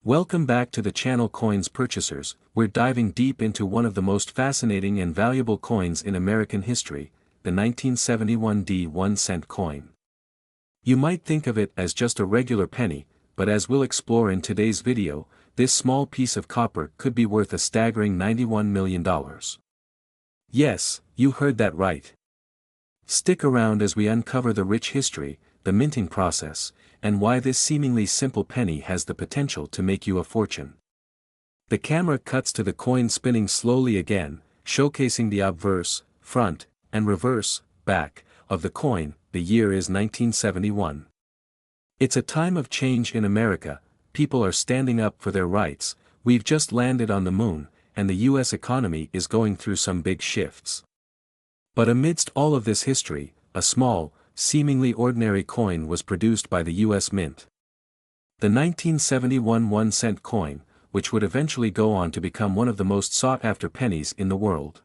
Welcome back to the channel Coins Purchasers. We're diving deep into one of the most fascinating and valuable coins in American history, the 1971 1-cent coin. You might think of it as just a regular penny, but as we'll explore in today's video, this small piece of copper could be worth a staggering $91 million. Yes, you heard that right. Stick around as we uncover the rich history, the minting process, and why this seemingly simple penny has the potential to make you a fortune. The camera cuts to the coin spinning slowly again, showcasing the obverse, front, and reverse, back, of the coin. The year is 1971. It's a time of change in America. People are standing up for their rights. We've just landed on the moon, and the US economy is going through some big shifts. But amidst all of this history, a small, seemingly ordinary coin was produced by the US Mint. The 1971 1-cent coin, which would eventually go on to become one of the most sought-after pennies in the world.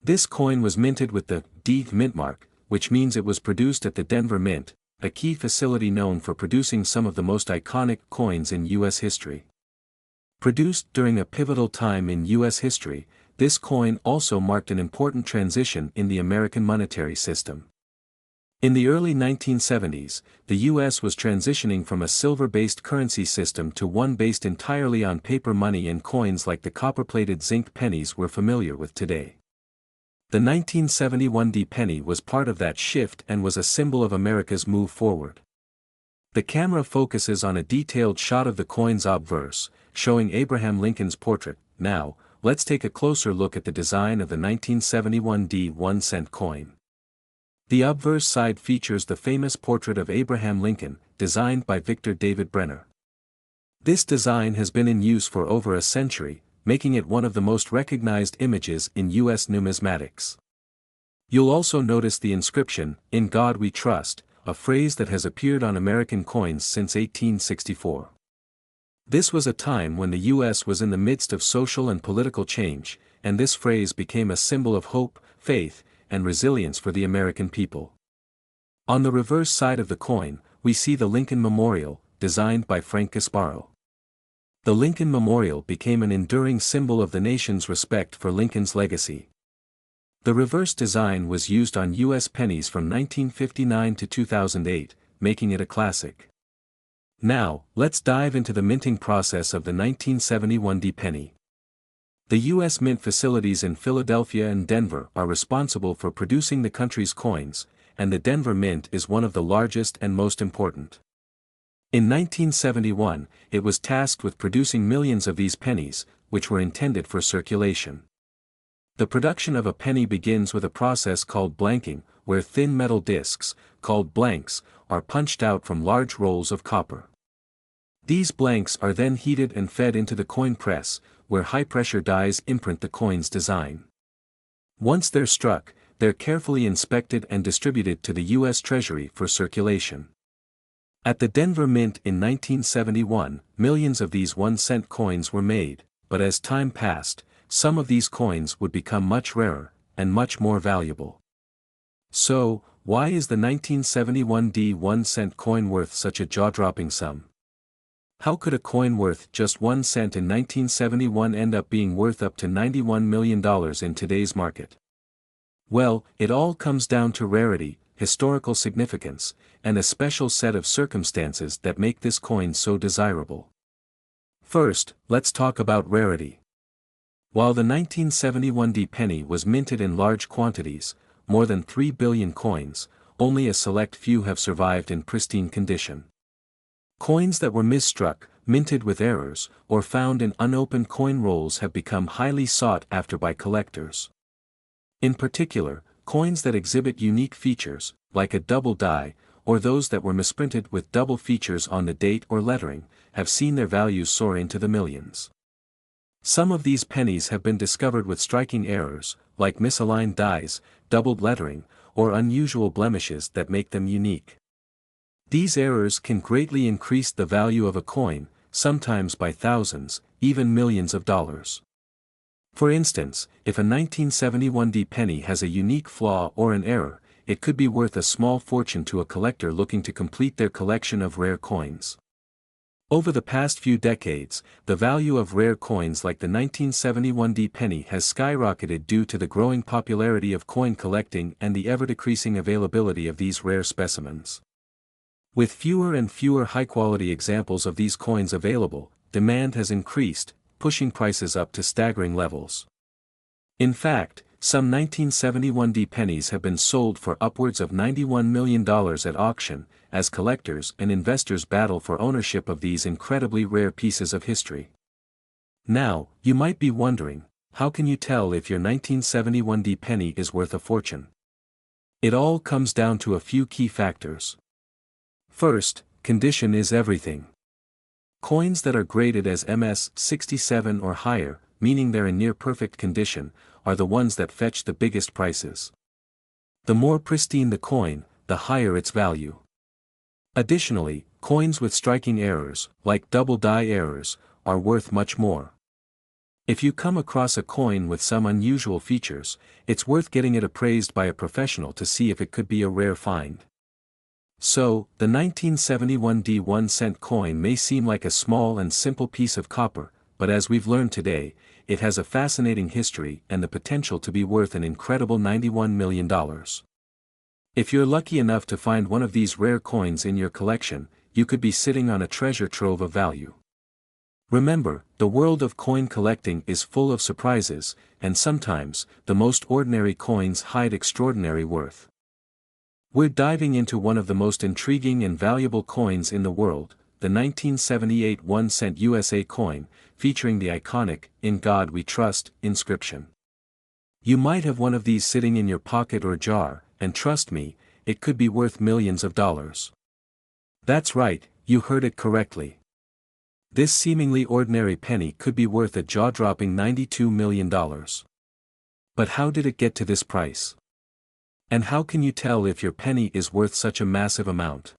This coin was minted with the D mintmark, which means it was produced at the Denver Mint, a key facility known for producing some of the most iconic coins in US history. Produced during a pivotal time in US history, this coin also marked an important transition in the American monetary system. In the early 1970s, the US was transitioning from a silver-based currency system to one based entirely on paper money and coins like the copper-plated zinc pennies we're familiar with today. The 1971 penny was part of that shift and was a symbol of America's move forward. The camera focuses on a detailed shot of the coin's obverse, showing Abraham Lincoln's portrait. Now, let's take a closer look at the design of the 1971 1-cent coin. The obverse side features the famous portrait of Abraham Lincoln, designed by Victor David Brenner. This design has been in use for over a century, making it one of the most recognized images in US numismatics. You'll also notice the inscription, "In God We Trust," a phrase that has appeared on American coins since 1864. This was a time when the US was in the midst of social and political change, and this phrase became a symbol of hope, faith, and resilience for the American people. On the reverse side of the coin, we see the Lincoln Memorial, designed by Frank Gasparo. The Lincoln Memorial became an enduring symbol of the nation's respect for Lincoln's legacy. The reverse design was used on US pennies from 1959 to 2008, making it a classic. Now, let's dive into the minting process of the 1971 penny. The US Mint facilities in Philadelphia and Denver are responsible for producing the country's coins, and the Denver Mint is one of the largest and most important. In 1971, it was tasked with producing millions of these pennies, which were intended for circulation. The production of a penny begins with a process called blanking, where thin metal discs, called blanks, are punched out from large rolls of copper. These blanks are then heated and fed into the coin press, where high-pressure dies imprint the coin's design. Once they're struck, they're carefully inspected and distributed to the US Treasury for circulation. At the Denver Mint in 1971, millions of these 1-cent coins were made, but as time passed, some of these coins would become much rarer, and much more valuable. So, why is the 1971 1-cent coin worth such a jaw-dropping sum? How could a coin worth just 1 cent in 1971 end up being worth up to $91 million in today's market? Well, it all comes down to rarity, historical significance, and a special set of circumstances that make this coin so desirable. First, let's talk about rarity. While the 1971 penny was minted in large quantities, more than 3 billion coins, only a select few have survived in pristine condition. Coins that were misstruck, minted with errors, or found in unopened coin rolls have become highly sought after by collectors. In particular, coins that exhibit unique features, like a double die, or those that were misprinted with double features on the date or lettering, have seen their values soar into the millions. Some of these pennies have been discovered with striking errors, like misaligned dies, doubled lettering, or unusual blemishes that make them unique. These errors can greatly increase the value of a coin, sometimes by thousands, even millions of dollars. For instance, if a 1971 penny has a unique flaw or an error, it could be worth a small fortune to a collector looking to complete their collection of rare coins. Over the past few decades, the value of rare coins like the 1971 penny has skyrocketed due to the growing popularity of coin collecting and the ever-decreasing availability of these rare specimens. With fewer and fewer high-quality examples of these coins available, demand has increased, pushing prices up to staggering levels. In fact, some 1971 pennies have been sold for upwards of $91 million at auction, as collectors and investors battle for ownership of these incredibly rare pieces of history. Now, you might be wondering, how can you tell if your 1971 penny is worth a fortune? It all comes down to a few key factors. First, condition is everything. Coins that are graded as MS 67 or higher, meaning they're in near perfect condition, are the ones that fetch the biggest prices. The more pristine the coin, the higher its value. Additionally, coins with striking errors, like double die errors, are worth much more. If you come across a coin with some unusual features, it's worth getting it appraised by a professional to see if it could be a rare find. So, the 1971 1-cent coin may seem like a small and simple piece of copper, but as we've learned today, it has a fascinating history and the potential to be worth an incredible $91 million. If you're lucky enough to find one of these rare coins in your collection, you could be sitting on a treasure trove of value. Remember, the world of coin collecting is full of surprises, and sometimes, the most ordinary coins hide extraordinary worth. We're diving into one of the most intriguing and valuable coins in the world, the 1978 1-cent USA coin, featuring the iconic, "In God We Trust" inscription. You might have one of these sitting in your pocket or jar, and trust me, it could be worth millions of dollars. That's right, you heard it correctly. This seemingly ordinary penny could be worth a jaw-dropping $92 million. But how did it get to this price? And how can you tell if your penny is worth such a massive amount?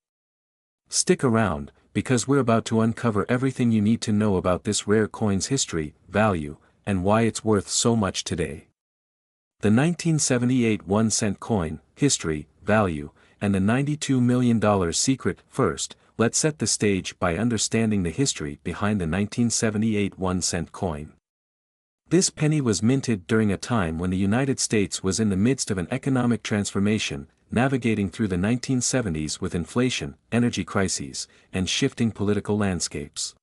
Stick around, because we're about to uncover everything you need to know about this rare coin's history, value, and why it's worth so much today. The 1978 1-cent coin, history, value, and the $92 million secret. First, let's set the stage by understanding the history behind the 1978 1-cent coin. This penny was minted during a time when the United States was in the midst of an economic transformation, navigating through the 1970s with inflation, energy crises, and shifting political landscapes.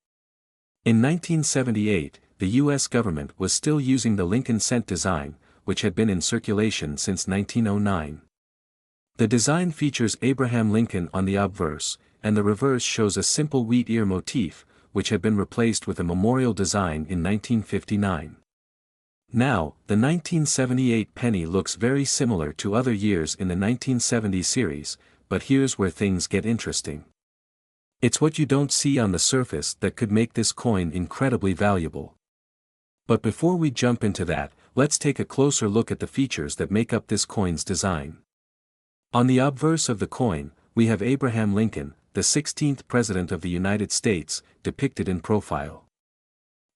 In 1978, the U.S. government was still using the Lincoln cent design, which had been in circulation since 1909. The design features Abraham Lincoln on the obverse, and the reverse shows a simple wheat ear motif, which had been replaced with a memorial design in 1959. Now, the 1978 penny looks very similar to other years in the 1970 series, but here's where things get interesting. It's what you don't see on the surface that could make this coin incredibly valuable. But before we jump into that, let's take a closer look at the features that make up this coin's design. On the obverse of the coin, we have Abraham Lincoln, the 16th President of the United States, depicted in profile.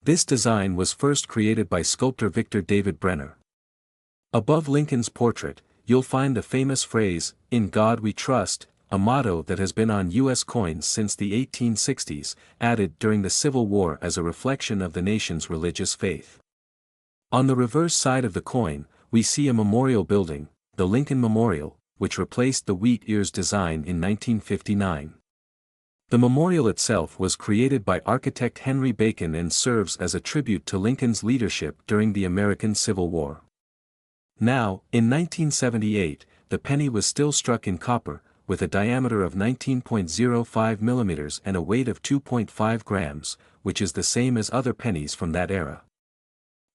This design was first created by sculptor Victor David Brenner. Above Lincoln's portrait, you'll find the famous phrase, "In God We Trust," a motto that has been on U.S. coins since the 1860s, added during the Civil War as a reflection of the nation's religious faith. On the reverse side of the coin, we see a memorial building, the Lincoln Memorial, which replaced the wheat ears design in 1959. The memorial itself was created by architect Henry Bacon and serves as a tribute to Lincoln's leadership during the American Civil War. Now, in 1978, the penny was still struck in copper, with a diameter of 19.05 millimeters and a weight of 2.5 grams, which is the same as other pennies from that era.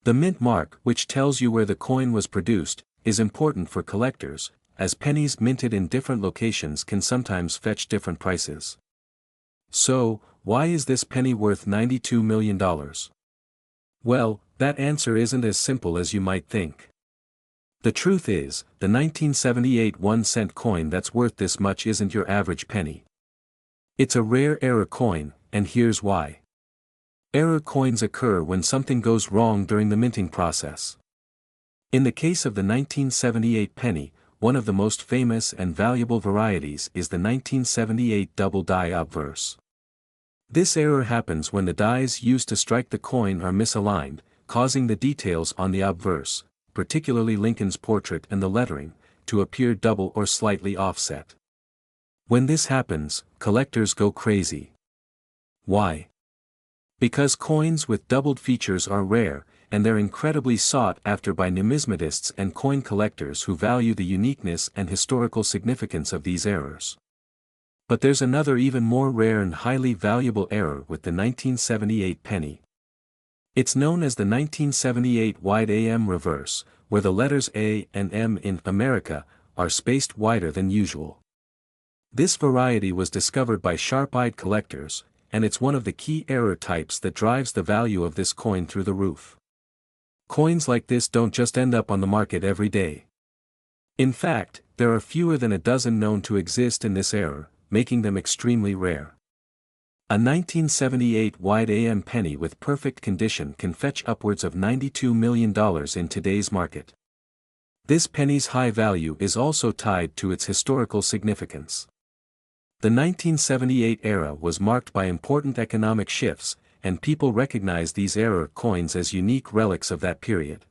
The mint mark, which tells you where the coin was produced, is important for collectors, as pennies minted in different locations can sometimes fetch different prices. So, why is this penny worth $92 million? Well, that answer isn't as simple as you might think. The truth is, the 1978 1-cent coin that's worth this much isn't your average penny. It's a rare error coin, and here's why. Error coins occur when something goes wrong during the minting process. In the case of the 1978 penny, one of the most famous and valuable varieties is the 1978 double die obverse. This error happens when the dies used to strike the coin are misaligned, causing the details on the obverse, particularly Lincoln's portrait and the lettering, to appear double or slightly offset. When this happens, collectors go crazy. Why? Because coins with doubled features are rare, and they're incredibly sought after by numismatists and coin collectors who value the uniqueness and historical significance of these errors. But there's another even more rare and highly valuable error with the 1978 penny. It's known as the 1978 wide AM reverse, where the letters A and M in America are spaced wider than usual. This variety was discovered by sharp-eyed collectors, and it's one of the key error types that drives the value of this coin through the roof. Coins like this don't just end up on the market every day. In fact, there are fewer than a dozen known to exist in this error, making them extremely rare. A 1978 wide AM penny with perfect condition can fetch upwards of $92 million in today's market. This penny's high value is also tied to its historical significance. The 1978 era was marked by important economic shifts, and people recognize these error coins as unique relics of that period.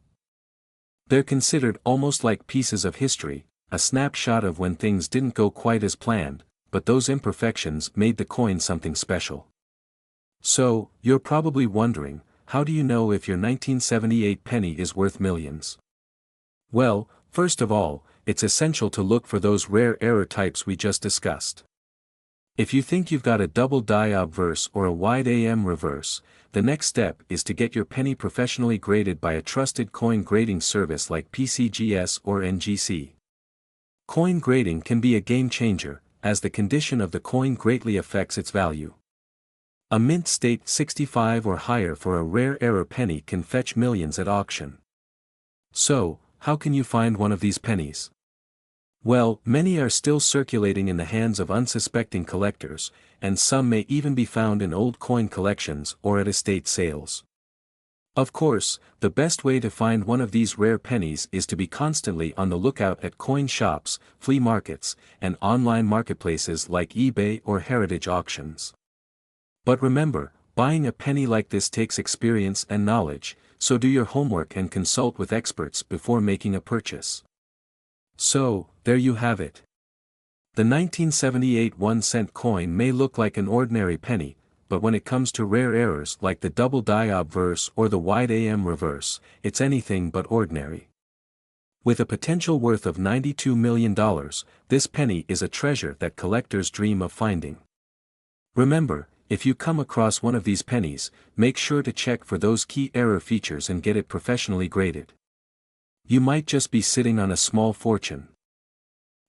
They're considered almost like pieces of history, a snapshot of when things didn't go quite as planned, but those imperfections made the coin something special. So, you're probably wondering, how do you know if your 1978 penny is worth millions? Well, first of all, it's essential to look for those rare error types we just discussed. If you think you've got a double die obverse or a wide AM reverse, the next step is to get your penny professionally graded by a trusted coin grading service like PCGS or NGC. Coin grading can be a game changer, as the condition of the coin greatly affects its value. A mint state 65 or higher for a rare error penny can fetch millions at auction. So, how can you find one of these pennies? Well, many are still circulating in the hands of unsuspecting collectors, and some may even be found in old coin collections or at estate sales. Of course, the best way to find one of these rare pennies is to be constantly on the lookout at coin shops, flea markets, and online marketplaces like eBay or heritage auctions. But remember, buying a penny like this takes experience and knowledge, so do your homework and consult with experts before making a purchase. So, there you have it. The 1978 1-cent coin may look like an ordinary penny, but when it comes to rare errors like the double die obverse or the wide AM reverse, it's anything but ordinary. With a potential worth of $92 million, this penny is a treasure that collectors dream of finding. Remember, if you come across one of these pennies, make sure to check for those key error features and get it professionally graded. You might just be sitting on a small fortune.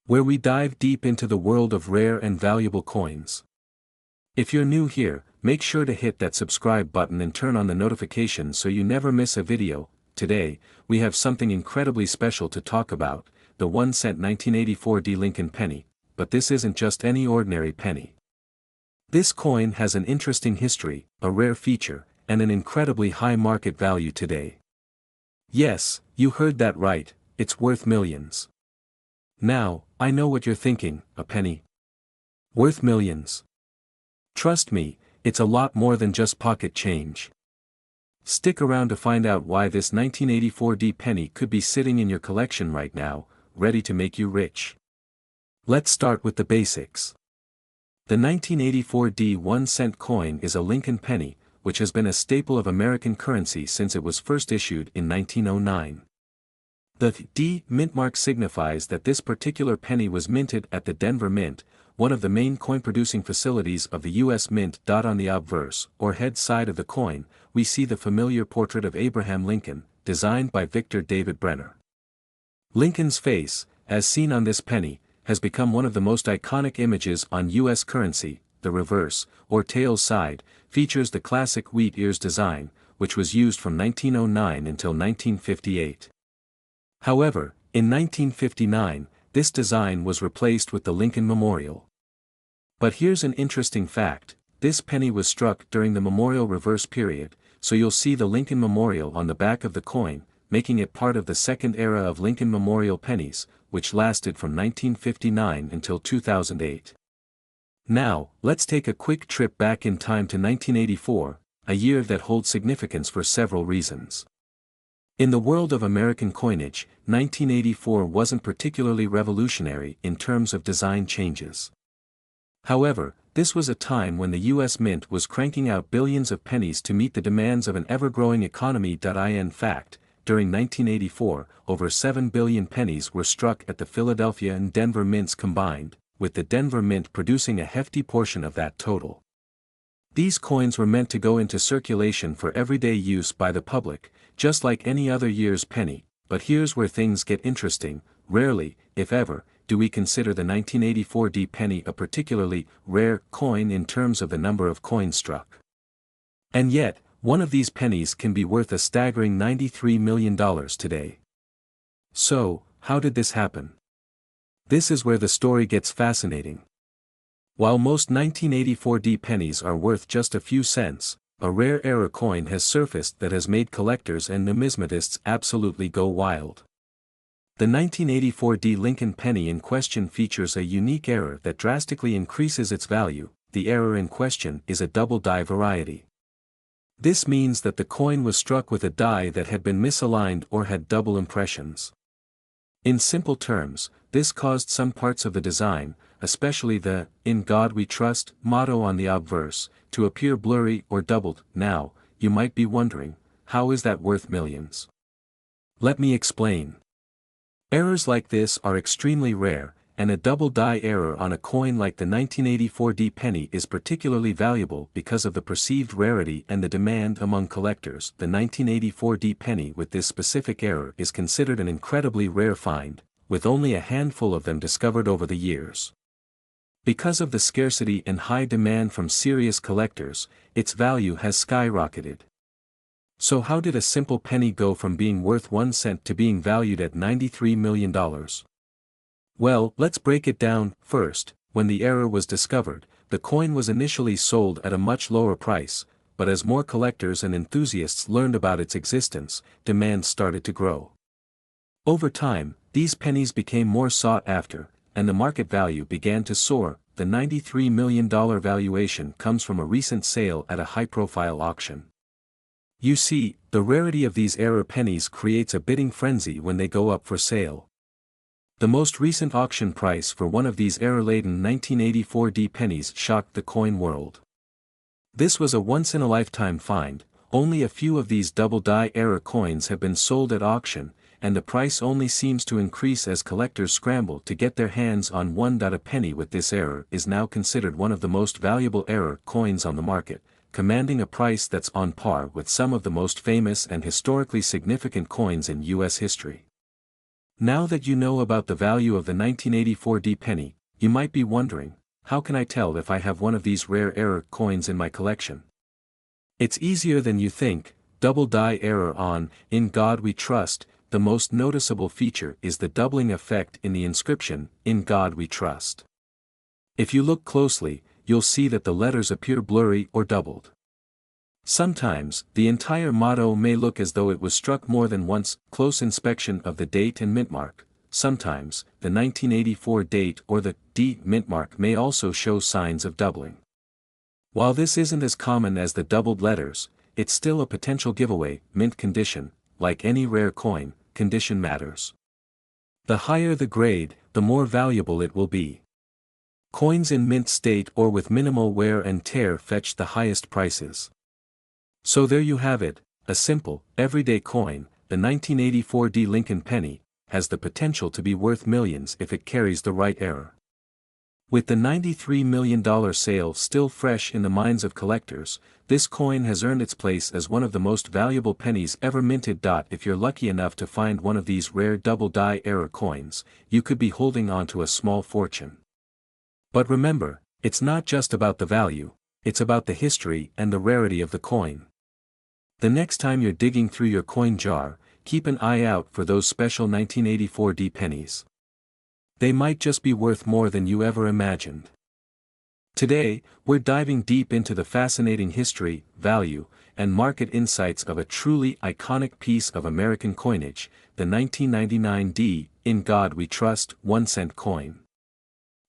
Where we dive deep into the world of rare and valuable coins. If you're new here, make sure to hit that subscribe button and turn on the notifications so you never miss a video. Today, we have something incredibly special to talk about, the 1-cent 1984 D Lincoln penny, but this isn't just any ordinary penny. This coin has an interesting history, a rare feature, and an incredibly high market value today. Yes, you heard that right, it's worth millions. Now, I know what you're thinking, a penny? Worth millions? Trust me, it's a lot more than just pocket change. Stick around to find out why this 1984 D penny could be sitting in your collection right now, ready to make you rich. Let's start with the basics. The 1984 D 1-cent coin is a Lincoln penny, which has been a staple of American currency since it was first issued in 1909. The D mintmark signifies that this particular penny was minted at the Denver Mint, one of the main coin-producing facilities of the U.S. Mint. On the obverse, or head side of the coin, we see the familiar portrait of Abraham Lincoln, designed by Victor David Brenner. Lincoln's face, as seen on this penny, has become one of the most iconic images on U.S. currency. The reverse, or tails side, features the classic wheat ears design, which was used from 1909 until 1958. However, in 1959, this design was replaced with the Lincoln Memorial. But here's an interesting fact, this penny was struck during the Memorial reverse period, so you'll see the Lincoln Memorial on the back of the coin, making it part of the second era of Lincoln Memorial pennies, which lasted from 1959 until 2008. Now, let's take a quick trip back in time to 1984, a year that holds significance for several reasons. In the world of American coinage, 1984 wasn't particularly revolutionary in terms of design changes. However, this was a time when the U.S. Mint was cranking out billions of pennies to meet the demands of an ever-growing economy. In fact, during 1984, over 7 billion pennies were struck at the Philadelphia and Denver mints combined, with the Denver Mint producing a hefty portion of that total. These coins were meant to go into circulation for everyday use by the public, just like any other year's penny, but here's where things get interesting. Rarely, if ever, do we consider the 1984 D penny a particularly rare coin in terms of the number of coins struck. And yet, one of these pennies can be worth a staggering $93 million today. So, how did this happen? This is where the story gets fascinating. While most 1984 D pennies are worth just a few cents, a rare error coin has surfaced that has made collectors and numismatists absolutely go wild. The 1984 D Lincoln penny in question features a unique error that drastically increases its value. The error in question is a double die variety. This means that the coin was struck with a die that had been misaligned or had double impressions. In simple terms, this caused some parts of the design, especially the "In God We Trust" motto on the obverse, to appear blurry or doubled. Now, you might be wondering, how is that worth millions? Let me explain. Errors like this are extremely rare, and a double die error on a coin like the 1984 D penny is particularly valuable because of the perceived rarity and the demand among collectors. The 1984 D penny with this specific error is considered an incredibly rare find, with only a handful of them discovered over the years. Because of the scarcity and high demand from serious collectors, its value has skyrocketed. So how did a simple penny go from being worth 1 cent to being valued at $93 million? Well, let's break it down. First, when the error was discovered, the coin was initially sold at a much lower price, but as more collectors and enthusiasts learned about its existence, demand started to grow. Over time, these pennies became more sought after, and the market value began to soar. The $93 million valuation comes from a recent sale at a high-profile auction. You see, the rarity of these error pennies creates a bidding frenzy when they go up for sale. The most recent auction price for one of these error-laden 1984 D pennies shocked the coin world. This was a once-in-a-lifetime find. Only a few of these double die error coins have been sold at auction, and the price only seems to increase as collectors scramble to get their hands on one. A penny with this error is now considered one of the most valuable error coins on the market, commanding a price that's on par with some of the most famous and historically significant coins in U.S. history. Now that you know about the value of the 1984 D penny, you might be wondering, how can I tell if I have one of these rare error coins in my collection? It's easier than you think. Double die error on "In God We Trust." The most noticeable feature is the doubling effect in the inscription, "In God We Trust." If you look closely, you'll see that the letters appear blurry or doubled. Sometimes, the entire motto may look as though it was struck more than once. Close inspection of the date and mintmark. Sometimes, the 1984 date or the D mintmark may also show signs of doubling. While this isn't as common as the doubled letters, it's still a potential giveaway. Mint condition. Like any rare coin, condition matters. The higher the grade, the more valuable it will be. Coins in mint state or with minimal wear and tear fetch the highest prices. So there you have it, a simple, everyday coin. The 1984 D Lincoln penny has the potential to be worth millions if it carries the right error. With the $93 million sale still fresh in the minds of collectors, this coin has earned its place as one of the most valuable pennies ever minted. If you're lucky enough to find one of these rare double die error coins, you could be holding on to a small fortune. But remember, it's not just about the value, it's about the history and the rarity of the coin. The next time you're digging through your coin jar, keep an eye out for those special 1984 D pennies. They might just be worth more than you ever imagined. Today, we're diving deep into the fascinating history, value, and market insights of a truly iconic piece of American coinage, the 1999 D, "In God We Trust" 1-cent coin.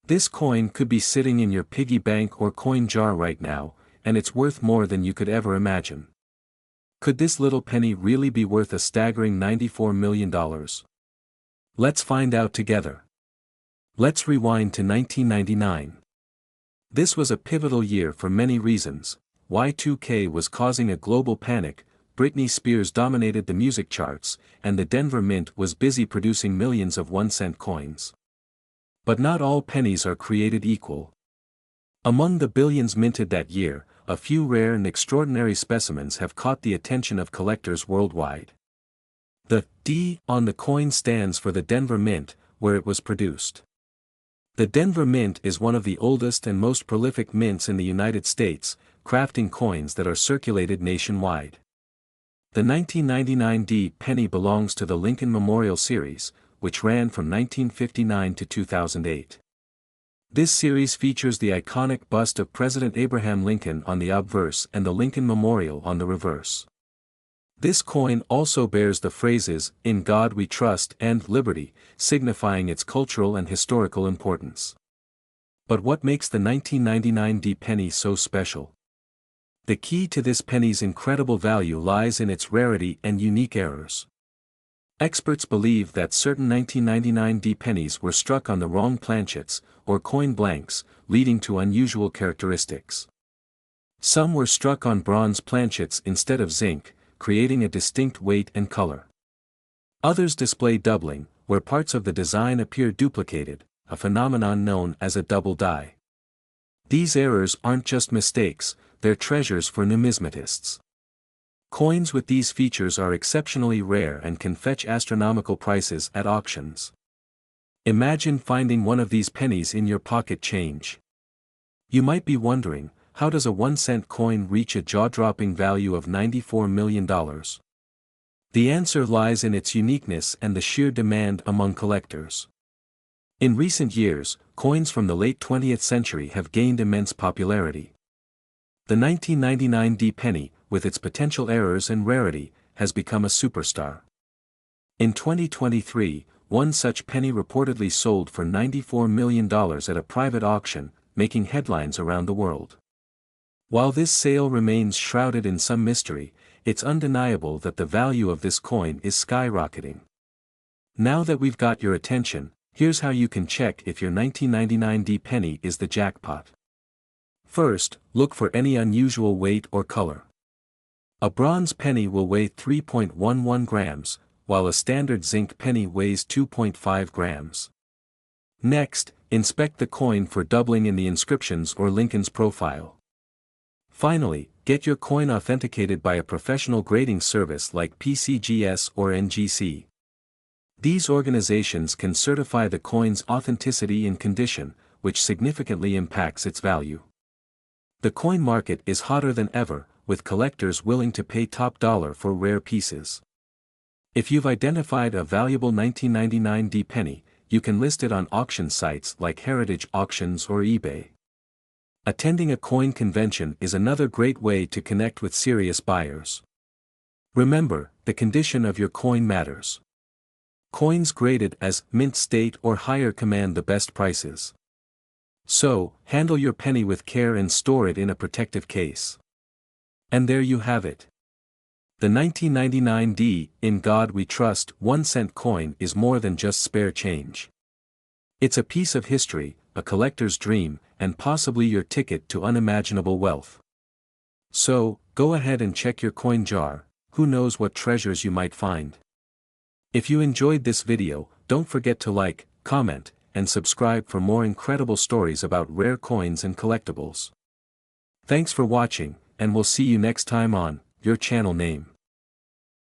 This coin could be sitting in your piggy bank or coin jar right now, and it's worth more than you could ever imagine. Could this little penny really be worth a staggering $94 million? Let's find out together. Let's rewind to 1999. This was a pivotal year for many reasons. Y2K was causing a global panic, Britney Spears dominated the music charts, and the Denver Mint was busy producing millions of 1-cent coins. But not all pennies are created equal. Among the billions minted that year, a few rare and extraordinary specimens have caught the attention of collectors worldwide. The D on the coin stands for the Denver Mint, where it was produced. The Denver Mint is one of the oldest and most prolific mints in the United States, crafting coins that are circulated nationwide. The 1999 D penny belongs to the Lincoln Memorial Series, which ran from 1959 to 2008. This series features the iconic bust of President Abraham Lincoln on the obverse and the Lincoln Memorial on the reverse. This coin also bears the phrases, "In God We Trust" and "Liberty," signifying its cultural and historical importance. But what makes the 1999 D penny so special? The key to this penny's incredible value lies in its rarity and unique errors. Experts believe that certain 1999 D pennies were struck on the wrong planchets, or coin blanks, leading to unusual characteristics. Some were struck on bronze planchets instead of zinc, creating a distinct weight and color. Others display doubling, where parts of the design appear duplicated, a phenomenon known as a double die. These errors aren't just mistakes, they're treasures for numismatists. Coins with these features are exceptionally rare and can fetch astronomical prices at auctions. Imagine finding one of these pennies in your pocket change. You might be wondering, how does a 1-cent coin reach a jaw-dropping value of $94 million? The answer lies in its uniqueness and the sheer demand among collectors. In recent years, coins from the late 20th century have gained immense popularity. The 1999 D penny, with its potential errors and rarity, has become a superstar. In 2023, one such penny reportedly sold for $94 million at a private auction, making headlines around the world. While this sale remains shrouded in some mystery, it's undeniable that the value of this coin is skyrocketing. Now that we've got your attention, here's how you can check if your 1999 D penny is the jackpot. First, look for any unusual weight or color. A bronze penny will weigh 3.11 grams, while a standard zinc penny weighs 2.5 grams. Next, inspect the coin for doubling in the inscriptions or Lincoln's profile. Finally, get your coin authenticated by a professional grading service like PCGS or NGC. These organizations can certify the coin's authenticity and condition, which significantly impacts its value. The coin market is hotter than ever, with collectors willing to pay top dollar for rare pieces. If you've identified a valuable 1999 D penny, you can list it on auction sites like Heritage Auctions or eBay. Attending a coin convention is another great way to connect with serious buyers. Remember, the condition of your coin matters. Coins graded as mint state or higher command the best prices. So, handle your penny with care and store it in a protective case. And there you have it. The 1999 D, "In God We Trust" 1-cent coin is more than just spare change. It's a piece of history, a collector's dream, and possibly your ticket to unimaginable wealth. So, go ahead and check your coin jar, who knows what treasures you might find. If you enjoyed this video, don't forget to like, comment, and subscribe for more incredible stories about rare coins and collectibles. Thanks for watching, and we'll see you next time on Your Channel Name.